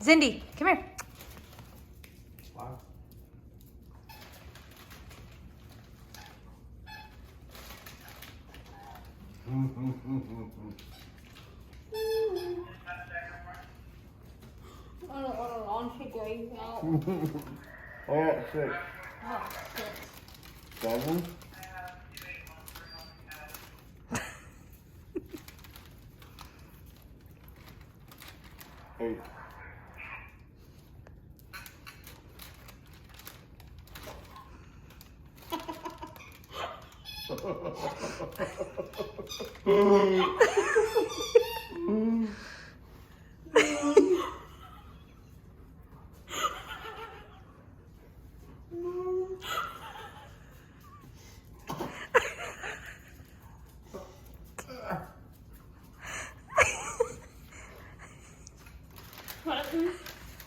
Cindy, come here. Wow. I don't want to launch a grave out. Oh, 6. Oh, shit. 7. 8.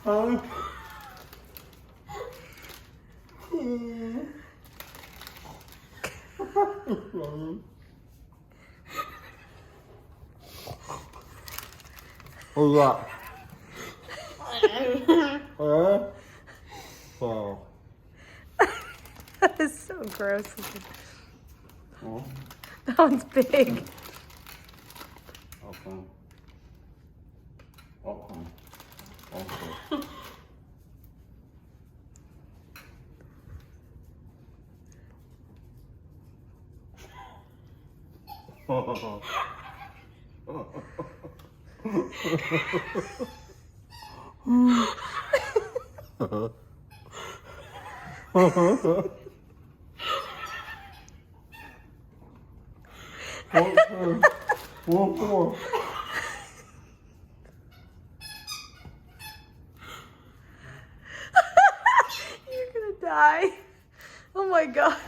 Huh? What's that? Oh. That is so gross. Oh. That one's big. Okay. Okay. Okay. One more. You're gonna die. Oh my god.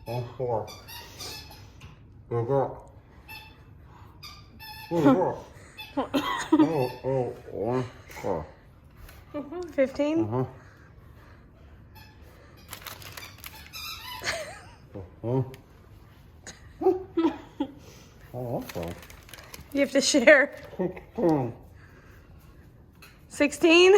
One more. Where's that? Where's that? Oh, 1 4. 15? Uh-huh. Uh-huh. Oh, okay. You have to share. 16?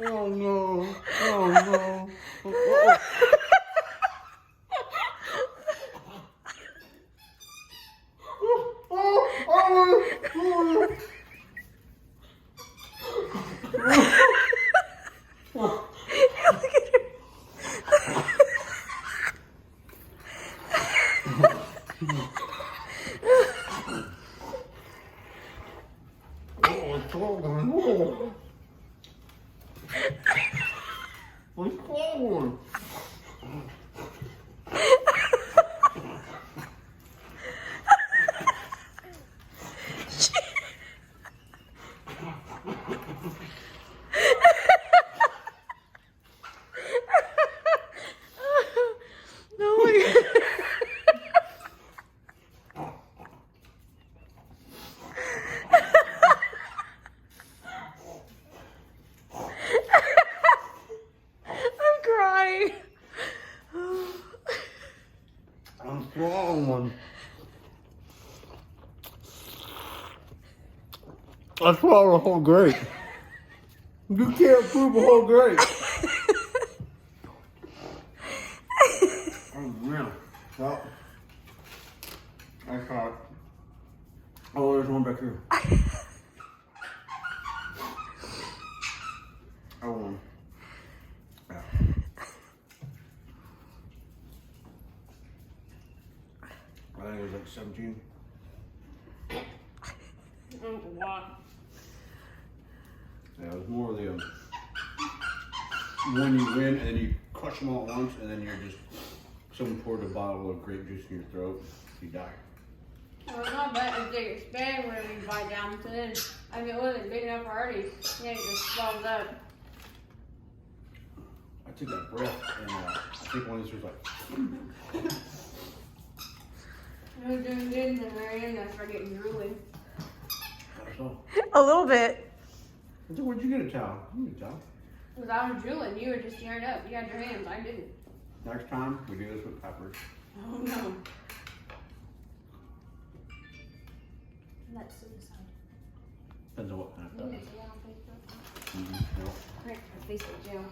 Oh no. Oh no. Oh. What's forward? Oh my god. I'm crying. I'm strong one. I swallowed a whole grape. You can't prove a whole grape. Oh, man. Well, I thought. Oh, there's one back here. Oh, one. Yeah. I think it was like 17. What? Yeah, it was more of the when you win and then you crush them all at once and then you're just someone poured a bottle of grape juice in your throat, you die. Well, it's not bad if they expand whenever you bite down. So then, I mean, it wasn't big enough already. Yeah, it just swelled up. I took that breath and I think one of these was like, I was doing good, and then right in, I started getting drooly. So, A little bit. where'd you get a towel? You get a towel. Because I was drooling, you were just tearing up. You had your hands, I didn't. Next time, we do this with peppers. Oh no. That's suicide. Depends on what kind of pepper. Yeah, on Facebook. Mm-hmm. Yep. Right, Facebook jail.